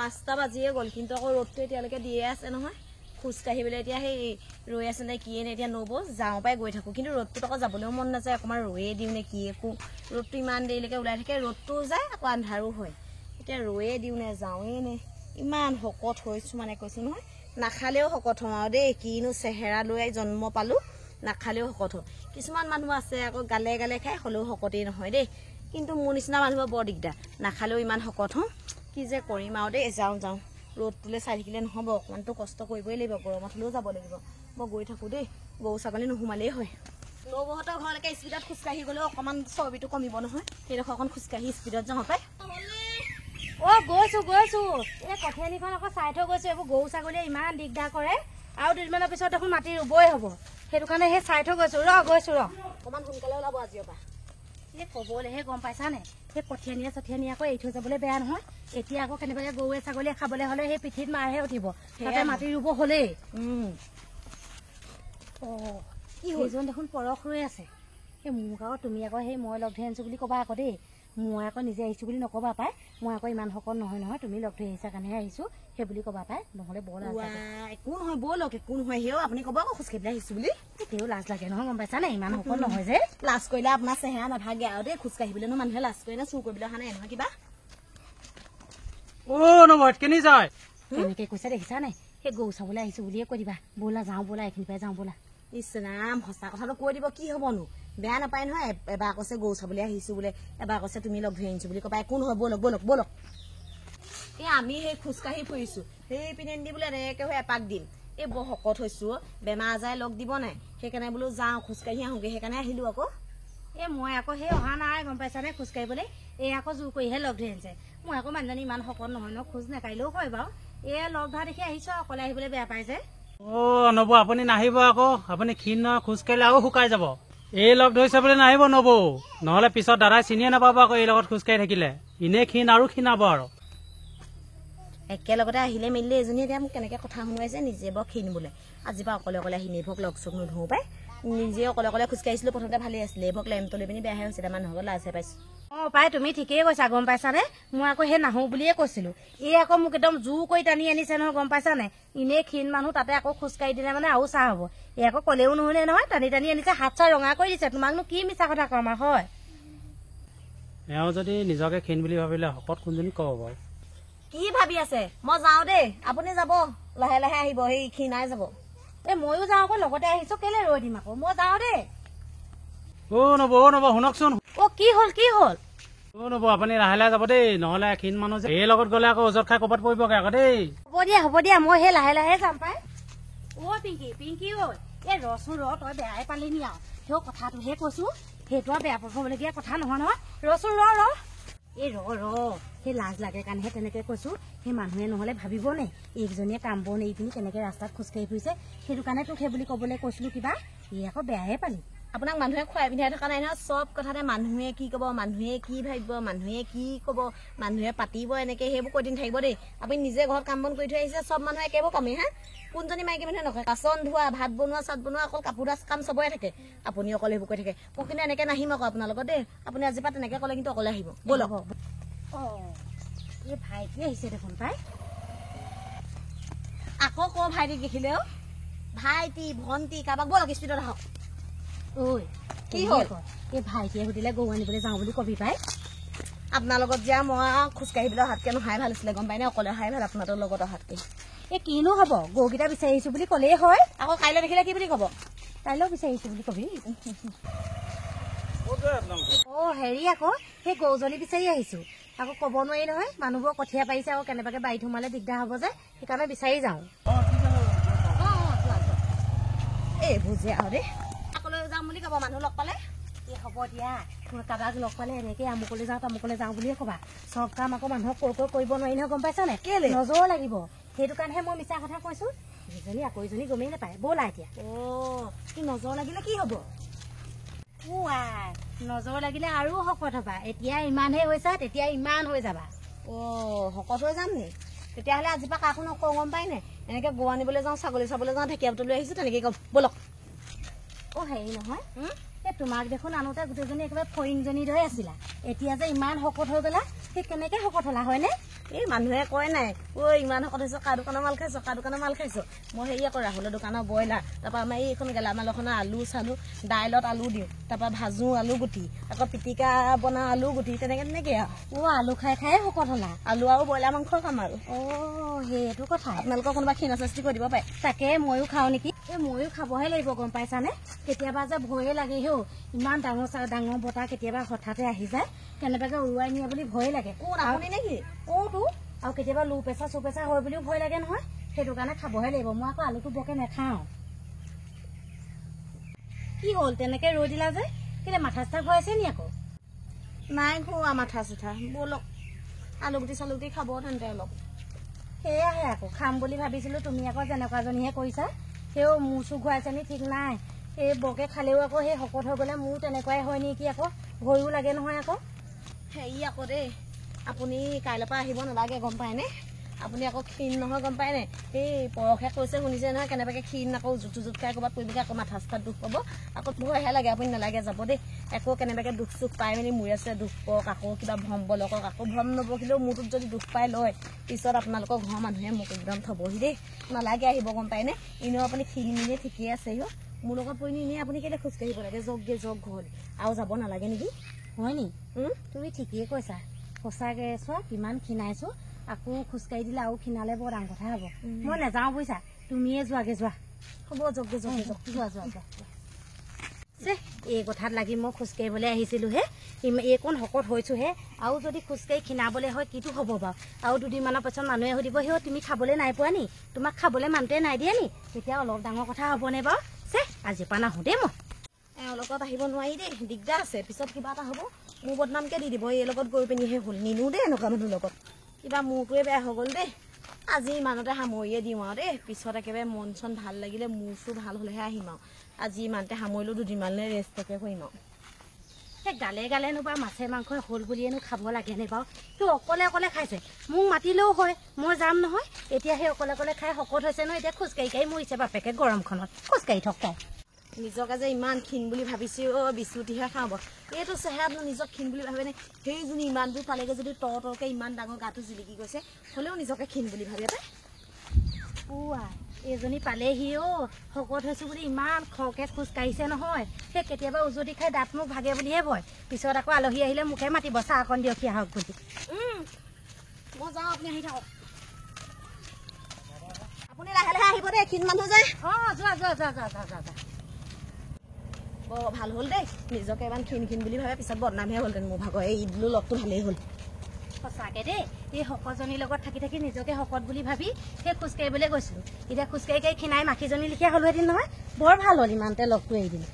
5টা বাজিয়ে গ'ল কিন্তু আকৌ ৰ'দটো এতিয়ালৈকে দিয়ে আছে নহয় খোজ কাঢ়িবলৈ এতিয়া সেই ৰৈ আছে নে কিয়ে নে এতিয়া নব যাওঁ পাই গৈ থাকোঁ কিন্তু ৰ'দটোত আকৌ যাবলৈও মন নাযায় অকণমান ৰৈয়ে দিওঁ নে কি একো ৰ'দটো ইমান দেৰিলৈকে ওলাই থাকে ৰ'দটোও যায় আকৌ আন্ধাৰো হয় এতিয়া ৰৈয়ে দিওঁ নে যাওঁৱেই নে ইমান শকত হৈছোঁ মানে কৈছোঁ নহয় নাখালেও শকত হওঁ আৰু দেই কিনো চেহেৰা লৈ জন্ম পালোঁ নাখালেও শকত হওঁ কিছুমান মানুহ আছে আকৌ গালে গালে খাই হ'লেও শকতেই নহয় দেই কিন্তু মোৰ নিচিনা মানুহৰ বৰ দিগদাৰ নাখালেও ইমান শকত হওঁ কি যে কৰিম আৰু দেই যাওঁ ৰ'দটোলৈ চাই থাকিলে নহ'ব অকণমানতো কষ্ট কৰিবই লাগিব গৰমত হ'লেও যাব লাগিব মই গৈ থাকোঁ দেই গৰু ছাগলী নোসোমালেই হয় নবৌহঁতৰ ঘৰলৈকে স্পীডত খোজকাঢ়ি গ'লেও অকণমান চৰ্বিটো কমিব নহয় সেইডোখৰ অকণ খোজকাঢ়ি স্পীডত যাওঁ পাই গৈছো এই কঠীয়ালিখন আকৌ চাই থৈ গৈছো এইবোৰ গৰু ছাগলীয়ে ইমান দিগদাৰ কৰে আৰু দুদিনমানৰ পিছত দেখোন মাটি ৰুবই হ'ব সেইটো কাৰণে সেই চাই থৈ গৈছো গৈছো অকণমান সোনকালে ওলাব আজিৰ পৰা এই ক'বলৈহে গম পাইছানে সেই কঠীয়ানি আকৌ এৰি থৈ যাবলৈ বেয়া নহয় এতিয়া আকৌ কেনেবাকে গৰুৱে ছাগলীয়ে খাবলৈ হ'লে সেই পিঠিত মাৰহে উঠিব তাতে মাটি ৰুব হ'লেই সেইজন দেখোন পৰশ ৰৈ আছে সেই মোক আকৌ তুমি আকৌ সেই মই লগ ধৰি আনিছো বুলি ক'বা আকৌ দেই মই আকৌ নিজে আহিছো বুলি নক'বা পাই মই আকৌ ইমান শকত নহয় তুমি লগ ধৰি আহিছা কাৰণেহে আহিছো সেই বুলি ক'বা পাই নহ'লে বৰ লাজ লাগে একো নহয় ব'লক একো নহয় সেও আপুনি ক'ব আকৌ খোজকাঢ়িবলৈ আহিছো বুলি তেও লাজ লাগে নহয় গম পাইছা নে ইমান শকত নহয় যে লাজ কৰিলে আপোনাৰ চেহেৰা নাথাকে আৰু দেই খোজকাঢ়িবলৈনো মানুহে লাজ কৰে নে চুৰ কৰিবলৈ অহা নাই নহয় কিবা কেনি যায় তেনেকে কৈছে দেখিছা নাই সেই গৰু চাবলৈ আহিছো বুলিয়ে কৈ দিবা ব'লা যাওঁ ব'লা এইখিনি পাই যাওঁ ব'লা ইছৰাম সঁচা কথাটো কৈ দিব কি হ'বনো বেয়া নাপায় নহয় এবাৰ কৈছে গৰু চাবলৈ আহিছো বোলে এবাৰ কৈছে তুমি লগ ধৰি আনিছো বুলি ক'বা একো নহয় ব'লক এই আমি সেই খোজকাঢ়ি ফুৰিছো সেই পিনে দি বোলে এনেকে হৈ এপাক দিম এই বৰ শকত হৈছো বেমাৰ আজাৰে লগ দিব নাই সেইকাৰণে বোলো যাওঁ খোজকাঢ়ি আহোঁগৈ সেইকাৰণে আহিলো আকৌ মই আকৌ সেই অহা নাই গম পাইছানে খোজকাঢ়িবলৈ এই আকৌ জোৰ কৰিহে লগ ধৰি আনিছে মই আকৌ মানুহজনী ইমান শকত নহয় ন খোজ নাকাঢ়িলেও হয় বাৰু এই লগ ধৰা দেখি আহিছো অকলে আহিবলৈ বেয়া পাই যে নবৌ আপুনি নাহিব আকৌ আপুনি ক্ষীণ নহয় খোজকাঢ়িলে আৰু শুকাই যাব এই লগ ধৰিছে বুলি নাহিব নবৌ নহ'লে পিছত দাদাই চিনিয়ে নাপাব আকৌ এই লগত খোজকাঢ়ি থাকিলে এনেই ক্ষীণ আৰু ক্ষীণাব আৰু একেলগতে আহিলে মেলিলে এজনীয়ে এতিয়া মোক কেনেকে কথা শুনাইছে নিজে বৰ ক্ষীণ বোলে আজিৰ পৰা অকলে আহি নিভক লগ চগ নোধোঁ পাই নিজে অকলে খোজকাঢ়িছিলো প্ৰথমতে ভালেই আছিলে এইভক লেমটো লৈ পিনি বেয়াহে হৈছে মানুহৰ লগত লাজহে পাইছো পাই তুমি ঠিকেই কৈছা গম পাইছানে মই আকৌ সেই নাহো বুলিয়ে কৈছিলো এই আকৌ মোক একদম জোৰ কৰি টানি আনিছে নহয় গম পাইছানে এনেই ক্ষীণ মানুহ তাতে আকৌ খোজকাঢ়ি দিলে মানে আৰু চাহ হ'ব এই আকৌ ক'লেও নুশুনে নহয় টানি আনিছে হাত চাহ ৰঙা কৰি দিছে তোমাকনো কি মিছা কথা কম আৰু হয় এওঁ যদি নিজকে ক্ষীণ বুলি ভাবিলে শকত কোনজনী ক'ব বাৰু কি ভাবি আছে মই যাওঁ দেই আপুনি যাব লাহে আহিব সেই ক্ষীণাই যাব এই ময়ো যাওঁ আকৌ লগতে আহিছো কেলে ৰৈ দিম আকৌ মই যাওঁ দেই নবৌ শুনকচোন কি হ'ল নবৌ আপুনি লাহে যাব দেই নহ'লে ক্ষীণ মানুহ যে এই লগত গ'লে আকৌ ওজত খাই ক'ৰবাত পৰিবগৈ আকৌ দেই হ'ব দিয়া মই সেই লাহে যাম পাই পিংকি এই ৰচোন তই বেয়াই পালি নি আৰু সেই কথাটোহে কৈছো সেইটো আৰু বেয়া পাবলগীয়া কথা নহয় ৰচোন এই সেই লাজ লাগে কাৰণেহে তেনেকে কৈছো সেই মানুহে নহ'লে ভাবিব নে এইজনীয়ে কাম বন এৰি পিনি কেনেকে ৰাস্তাত খোজকাঢ়ি ফুৰিছে সেইটো কাৰণে তোক সেই বুলি ক'বলৈ কৈছিলো কিবা এই আকৌ বেয়াহে পালি আপোনাক মানুহে খুৱাই পিন্ধাই থকা নাই নহয় চব কথাতে মানুহে কি ক'ব মানুহে কি ভাবিব মানুহে কি ক'ব মানুহে পাতিব এনেকে সেইবোৰ কৈ দিন থাকিব দেই আপুনি নিজে ঘৰত কাম বন কৰি থৈ আহিছে চব মানুহে একেবোৰ কামেই কোনজনী মাইকী মানুহে নকয় বাচন ধোৱা ভাত বনোৱা চাত বনোৱা অকল কাপোৰ দাচ কাম চবৰে থাকে আপুনি অকল সেইবোৰ কৈ থাকে মই কিন্তু এনেকে নাহিম আকৌ আপোনাৰ লগত দেই আপুনি আজিৰ পৰা তেনেকে ক'লে কিন্তু অকলে আহিব ব'লক এই ভাইটি আহিছে দেখোন পাই আকৌ ক ভাইটিক দেখিলেও ভাইটি ভণ্টি কাৰোবাক ব'লক স্পীডত আহক কি হ'ল এই ভাইটিয়ে সুধিলে গৰু আনিবলৈ যাওঁ বুলি কবি পাই আপোনাৰ লগত যে মই খোজকাঢ়িবলৈ অহাতকে নহাই ভাল আছিলে গম পাই নে অকলে অহাই ভাল আপোনাৰ লগত অহাতকে এই কিনো হ'ব গৰুকেইটা বিচাৰি আহিছো বুলি ক'লেই হয় আকৌ কাইলৈ দেখিলে কি বুলি ক'ব কাইলৈও বিচাৰি আহিছো বুলি কবি হেৰি আকৌ সেই গৰুজনী বিচাৰি আহিছো আকৌ ক'ব নোৱাৰি নহয় মানুহবোৰ কঠীয়া পাৰিছে আকৌ কেনেবাকে বাৰীত সোমালে দিগদাৰ হ'ব যে সেইকাৰণে বিচাৰি যাওঁ এইবোৰ যে আৰু দেই আকলৈ যাম বুলি ক'ব মানুহ লগ পালে হ'ব দিয়া কাৰোবাক লগ পালে এনেকে আমুকলৈ যাওঁ তামুকলৈ যাওঁ বুলিয়ে ক'বা চব কাম আকৌ মানুহক কৰিব নোৱাৰি নহয় গম পাইছা নে কেলে নজৰ লাগিব সেইটো কাৰণেহে মই মিছা কথা কৈছো ইজনী আকৌ ইজনী গমেই নাপায় ব'লা এতিয়া কি নজৰ লাগিলে কি হ'ব নজৰ লাগিলে আৰু শকত হবা এতিয়া ইমানহে হৈছা তেতিয়া ইমান হৈ যাবা শকত হৈ যাম নি তেতিয়াহ'লে আজিৰ পৰা কাকো নকওঁ গম পাই নে এনেকে গৰু আনিবলৈ যাওঁ ছাগলী চাবলৈ যাওঁ ঢেকীয়া বুটলি আহিছো তেনেকে কম ব'লক হেৰি নহয় এই তোমাক দেখোন আনোতে গোটেইজনী একেবাৰে ফৰিংজনী দৰে আছিলা এতিয়া যে ইমান শকত হৈ গ'লা সেই কেনেকে শকত হ'লা হয়নে এই মানুহে কয় নাই ঐ ইমান শকত হৈছ, কাৰ দোকানৰ মাল খাইছ, কাৰ দোকানৰ মাল খাইছ। মই হেৰি আকৌ ৰাহুলৰ দোকানৰ ব্ৰইলাৰ, তাৰপৰা আমাৰ এইখন গেলামালখনৰ আলু চালু, দাইলত আলু দিওঁ, তাৰপৰা ভাজো আলু গুটি, আকৌ পিটিকা বনাওঁ আলু গুটি, তেনেকে আৰু। আলু খাই খাই শকত হলা? আলু আৰু ব্ৰইলাৰ মাংস খাম আৰু। সেইটো কথা। আপোনালোকৰ কোনোবা ক্ষীণ শাস্তি কৰি দিব পাৰে। তাকে ময়ো খাওঁ নেকি। ময়ো খাবহে লাগিব, গম পাইছানে? কেতিয়াবা যে ভয়ে লাগে হেও, ইমান ডাঙৰ বতাহ কেতিয়াবা হঠাতে আহি যায়, কেনেবাকে উৰুৱাই নিয়ে বুলি ভয়ে লাগে। আপুনি নেকি? আৰু কেতিয়াবা লো প্ৰেছাৰ চু প্ৰেছাৰ হয় বুলিও ভয় লাগে নহয়, সেইটো কাৰণে খাবহে লাগিব। মই আকৌ আলুটো বৰকে নাখাওঁ। কি হ'ল তেনেকে ৰৈ দিলা যে? কেলে মাথা চাথা ঘূৰাইছে নি আকৌ? নাই ঘূৰা মাথা চাথা। ব'লক আলু গুটি চালু গুটি খাব তেন্তে অলপ। সেয়াহে আকৌ খাম বুলি ভাবিছিলো, তুমি আকৌ যেনেকুৱাজনীহে কৰিছা। সেও মূৰ চুৰ ঘূৰাইছে নি ঠিক নাই। এই বৰকে খালেও আকৌ সেই শকত হৈ গ'লে মোৰ তেনেকুৱাই হয় নেকি আকৌ, ভয়ো লাগে নহয় আকৌ। হেৰি আকৌ দেই, আপুনি কাইলৈৰ পৰা আহিব নালাগে, গম পায়নে? আপুনি আকৌ ক্ষীণ নহয়, গম পায়নে? এই পৰহে কৈছে শুনিছে নহয়, কেনেবাকে ক্ষীণ আকৌ জুত খাই ক'ৰবাত পৰিবগে, আকৌ মাথা চাথাত দুখ পাব। আকৌ ভয়হে লাগে, আপুনি নালাগে যাব দেই। আকৌ কেনেবাকে দুখ চুখ পাই মেলি মূৰে চুৰে দুখ পাওক, আকৌ কিবা ভ্ৰম বলকক, আকৌ ভ্ৰম নবকিলেও মূৰটোত যদি দুখ পাই লয়, পিছত আপোনালোকৰ ঘৰৰ মানুহে মোক একদম থবহি দেই। নালাগে আহিব, গম পায়নে? এনেও আপুনি ক্ষীণ মিনে ঠিকেই আছে অ'। মোৰ লগত পৰি এনেই আপুনি কেলে খোজকাঢ়িব লাগে? যাওক ঘৰলৈ। আৰু যাব নালাগে নেকি? হয় নি? তুমি ঠিকেই কৈছা, সঁচাকে। চোৱা কিমান ক্ষীণাইছো, আকৌ খোজকাঢ়ি দিলে আৰু ক্ষীণালে বৰ ডাঙৰ কথা হ'ব। মই নাযাওঁ বুজিছা, তুমিয়ে যোৱাগে যোৱা। হ'ব, যাওক যোৱা। এই কথাত লাগি মই খোজকাঢ়িবলৈ আহিছিলো হে, এইকণ শকত হৈছো হে। আৰু যদি খোজকাঢ়ি ক্ষীণাবলৈ হয় কিটো হ'ব বাৰু? আৰু দুদিনমানৰ পাছত মানুহে সুধিব, সিও তুমি খাবলৈ নাই পোৱা নি? তোমাক খাবলৈ মানুহটোৱে নাই দিয়ে নি? তেতিয়া অলপ ডাঙৰ কথা হ'বনে বাৰু? আজিৰ পৰা নাহো দেই মই। এওঁৰ লগত আহিব নোৱাৰি দেই, দিগদাৰ আছে। পিছত কিবা এটা হ'ব, মোৰ বদনামকে দি দিব। এই লগত গৈ পিনিহে হ'ল। নিনো দেই এনেকুৱা মানুহৰ লগত। কিবা মূৰটোৱে বেয়া হৈ গ'ল দেই। আজি ইমানতে সামৰিয়ে দিওঁ আৰু দেই। পিছত একেবাৰে মন চন ভাল লাগিলে, মূৰ চুৰ ভাল হ'লেহে আহিম আৰু। আজি ইমানতে সামৰিলোঁ, দুদিনমানলৈ ৰেষ্টকে কৰিম আৰু। সেই গালে গালেনো বাৰু মাছে মাংসই হ'ল বুলিয়েনো খাব লাগেনে বাৰু? সি অকলে অকলে খাইছে, মোক মাতিলেও হয়, মই যাম নহয়। এতিয়া সেই অকলে অকলে খাই শকত হৈছে নহয়, এতিয়া খোজকাঢ়ি মৰিছে বাপেকে গৰমখনত। খোজকাঢ়ি থক তাই। নিজকে যে ইমান ক্ষীণ বুলি ভাবিছোঁ, বিচুটিহে খাব। এইটো চেহেৰাত নিজক ক্ষীণ বুলি ভাবেনে? সেইজনী ইমান দূৰ পালেগৈ যদি তৰকে ইমান ডাঙৰ গাটো জিলিকি গৈছে, হ'লেও নিজকে ক্ষীণ বুলি ভাবে তাই। এইজনী পালেহি শকত হৈছো বুলি ইমান খৰকে খোজকাঢ়িছে নহয়। সেই কেতিয়াবা উজতি খাই দাঁত মুখ ভাগে বুলিহে ভয়। পিছত আকৌ আলহী আহিলে মোকে মাতিব, চাহ অকণ দিয়ক আহক বুলি। মই যাওঁ, আপুনি আহি থাকক। আপুনি লাহে লাহে আহিব দেই, ক্ষীণ মানুহ যায়। যোৱা। বৰ ভাল হ'ল দেই, নিজকে ইমান ক্ষীণ বুলি ভাবে, পিছত বদনামহে হ'লহেঁতেন মোৰ ভাগৰ। এই বোলো লগটো ভালেই হ'ল। সঁচাকে দেই, এই শকতজনীৰ লগত থাকি থাকি নিজকে শকত বুলি ভাবি সেই খোজকাঢ়িবলৈ গৈছিলো। এতিয়া খোজকাঢ়ি ক্ষীণাই মাখীজনী লিখীয়া হ'লোহেঁতেন নহয়। বৰ ভাল হ'ল ইমানতে লগটো এৰি দিলো।